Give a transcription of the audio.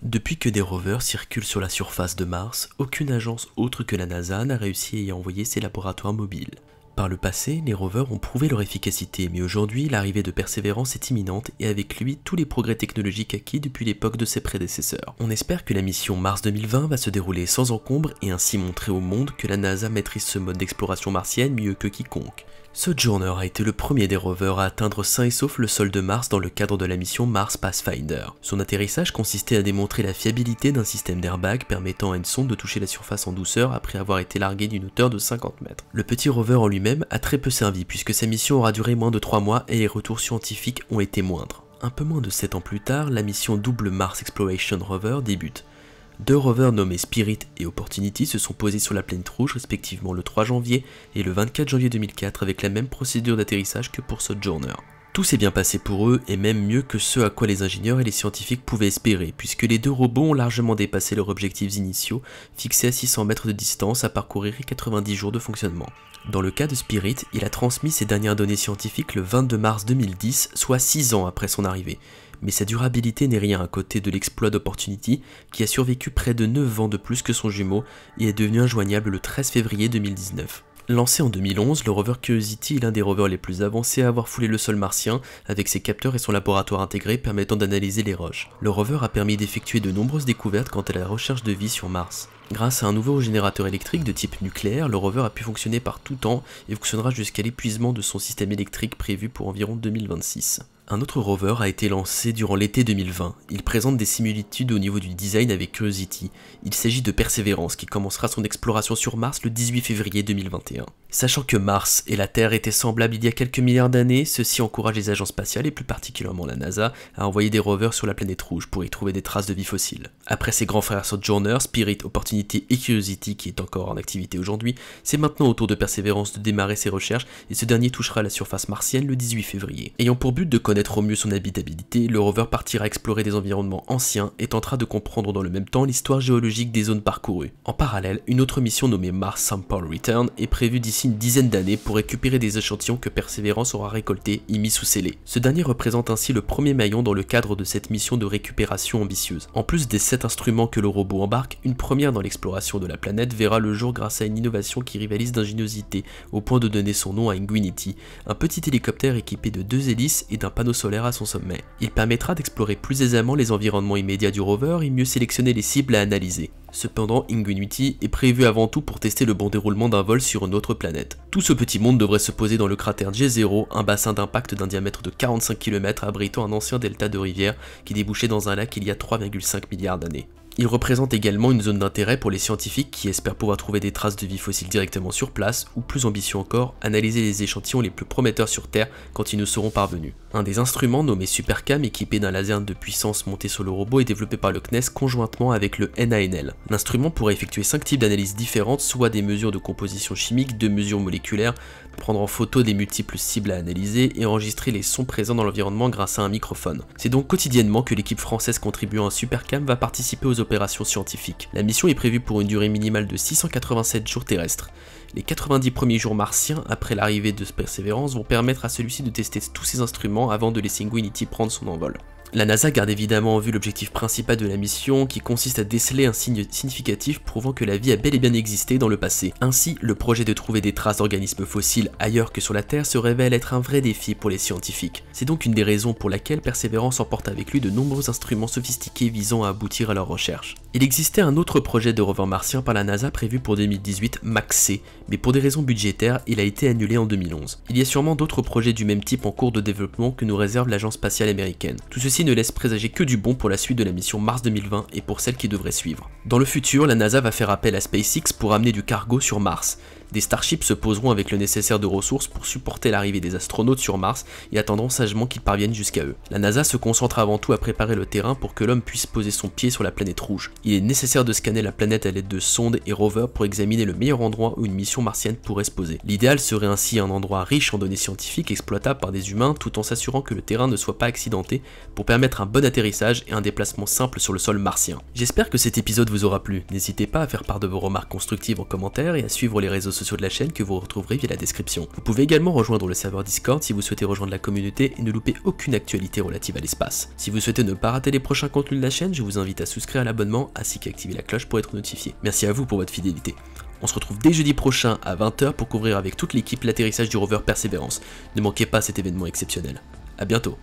Depuis que des rovers circulent sur la surface de Mars, aucune agence autre que la NASA n'a réussi à y envoyer ses laboratoires mobiles. Par le passé, les rovers ont prouvé leur efficacité, mais aujourd'hui, l'arrivée de Persévérance est imminente et avec lui tous les progrès technologiques acquis depuis l'époque de ses prédécesseurs. On espère que la mission Mars 2020 va se dérouler sans encombre et ainsi montrer au monde que la NASA maîtrise ce mode d'exploration martienne mieux que quiconque. Sojourner a été le premier des rovers à atteindre sain et sauf le sol de Mars dans le cadre de la mission Mars Pathfinder. Son atterrissage consistait à démontrer la fiabilité d'un système d'airbag permettant à une sonde de toucher la surface en douceur après avoir été larguée d'une hauteur de 50 mètres. Le petit rover en lui-même a très peu servi puisque sa mission aura duré moins de 3 mois et les retours scientifiques ont été moindres. Un peu moins de 7 ans plus tard, la mission double Mars Exploration Rover débute. Deux rovers nommés Spirit et Opportunity se sont posés sur la planète rouge respectivement le 3 janvier et le 24 janvier 2004 avec la même procédure d'atterrissage que pour Sojourner. Tout s'est bien passé pour eux et même mieux que ce à quoi les ingénieurs et les scientifiques pouvaient espérer puisque les deux robots ont largement dépassé leurs objectifs initiaux fixés à 600 mètres de distance à parcourir et 90 jours de fonctionnement. Dans le cas de Spirit, il a transmis ses dernières données scientifiques le 22 mars 2010, soit 6 ans après son arrivée. Mais sa durabilité n'est rien à côté de l'exploit d'Opportunity qui a survécu près de 9 ans de plus que son jumeau et est devenu injoignable le 13 février 2019. Lancé en 2011, le rover Curiosity est l'un des rovers les plus avancés à avoir foulé le sol martien avec ses capteurs et son laboratoire intégré permettant d'analyser les roches. Le rover a permis d'effectuer de nombreuses découvertes quant à la recherche de vie sur Mars. Grâce à un nouveau générateur électrique de type nucléaire, le rover a pu fonctionner par tout temps et fonctionnera jusqu'à l'épuisement de son système électrique prévu pour environ 2026. Un autre rover a été lancé durant l'été 2020. Il présente des similitudes au niveau du design avec Curiosity. Il s'agit de Persévérance qui commencera son exploration sur Mars le 18 février 2021. Sachant que Mars et la Terre étaient semblables il y a quelques milliards d'années, ceci encourage les agences spatiales et plus particulièrement la NASA à envoyer des rovers sur la planète rouge pour y trouver des traces de vie fossile. Après ses grands frères Sojourner, Spirit, Opportunity et Curiosity qui est encore en activité aujourd'hui, c'est maintenant au tour de Persévérance de démarrer ses recherches et ce dernier touchera la surface martienne le 18 février. Ayant pour but de connaître au mieux son habitabilité, le rover partira explorer des environnements anciens et tentera de comprendre dans le même temps l'histoire géologique des zones parcourues. En parallèle, une autre mission nommée Mars Sample Return est prévue d'ici une dizaine d'années pour récupérer des échantillons que Persévérance aura récoltés et mis sous scellés. Ce dernier représente ainsi le premier maillon dans le cadre de cette mission de récupération ambitieuse. En plus des 7 instruments que le robot embarque, une première dans l'exploration de la planète verra le jour grâce à une innovation qui rivalise d'ingéniosité au point de donner son nom à Ingenuity, un petit hélicoptère équipé de 2 hélices et d'un panneau solaire à son sommet. Il permettra d'explorer plus aisément les environnements immédiats du rover et mieux sélectionner les cibles à analyser. Cependant, Ingenuity est prévu avant tout pour tester le bon déroulement d'un vol sur une autre planète. Tout ce petit monde devrait se poser dans le cratère J0, un bassin d'impact d'un diamètre de 45 km abritant un ancien delta de rivière qui débouchait dans un lac il y a 3,5 milliards d'années. Il représente également une zone d'intérêt pour les scientifiques qui espèrent pouvoir trouver des traces de vie fossile directement sur place, ou plus ambitieux encore, analyser les échantillons les plus prometteurs sur Terre quand ils nous seront parvenus. Un des instruments nommé Supercam, équipé d'un laser de puissance monté sur le robot, est développé par le CNES conjointement avec le NANL. L'instrument pourra effectuer 5 types d'analyses différentes, soit des mesures de composition chimique, 2 mesures moléculaires, prendre en photo des multiples cibles à analyser et enregistrer les sons présents dans l'environnement grâce à un microphone. C'est donc quotidiennement que l'équipe française contribuant à Supercam va participer aux opérations scientifiques. La mission est prévue pour une durée minimale de 687 jours terrestres. Les 90 premiers jours martiens après l'arrivée de Persévérance vont permettre à celui-ci de tester tous ses instruments avant de laisser Ingenuity prendre son envol. La NASA garde évidemment en vue l'objectif principal de la mission qui consiste à déceler un signe significatif prouvant que la vie a bel et bien existé dans le passé. Ainsi, le projet de trouver des traces d'organismes fossiles ailleurs que sur la Terre se révèle être un vrai défi pour les scientifiques. C'est donc une des raisons pour laquelle Persévérance emporte avec lui de nombreux instruments sophistiqués visant à aboutir à leurs recherches. Il existait un autre projet de rover martien par la NASA prévu pour 2018, MAX-C, mais pour des raisons budgétaires, il a été annulé en 2011. Il y a sûrement d'autres projets du même type en cours de développement que nous réserve l'agence spatiale américaine. Tout ceci ne laisse présager que du bon pour la suite de la mission Mars 2020 et pour celle qui devrait suivre. Dans le futur, la NASA va faire appel à SpaceX pour amener du cargo sur Mars. Des Starships se poseront avec le nécessaire de ressources pour supporter l'arrivée des astronautes sur Mars et attendront sagement qu'ils parviennent jusqu'à eux. La NASA se concentre avant tout à préparer le terrain pour que l'homme puisse poser son pied sur la planète rouge. Il est nécessaire de scanner la planète à l'aide de sondes et rovers pour examiner le meilleur endroit où une mission martienne pourrait se poser. L'idéal serait ainsi un endroit riche en données scientifiques exploitables par des humains tout en s'assurant que le terrain ne soit pas accidenté pour permettre un bon atterrissage et un déplacement simple sur le sol martien. J'espère que cet épisode vous aura plu. N'hésitez pas à faire part de vos remarques constructives en commentaire et à suivre les réseaux sociaux sociaux de la chaîne que vous retrouverez via la description. Vous pouvez également rejoindre le serveur Discord si vous souhaitez rejoindre la communauté et ne louper aucune actualité relative à l'espace. Si vous souhaitez ne pas rater les prochains contenus de la chaîne, je vous invite à souscrire à l'abonnement ainsi qu'à activer la cloche pour être notifié. Merci à vous pour votre fidélité. On se retrouve dès jeudi prochain à 20 h pour couvrir avec toute l'équipe l'atterrissage du rover Perseverance. Ne manquez pas cet événement exceptionnel. A bientôt.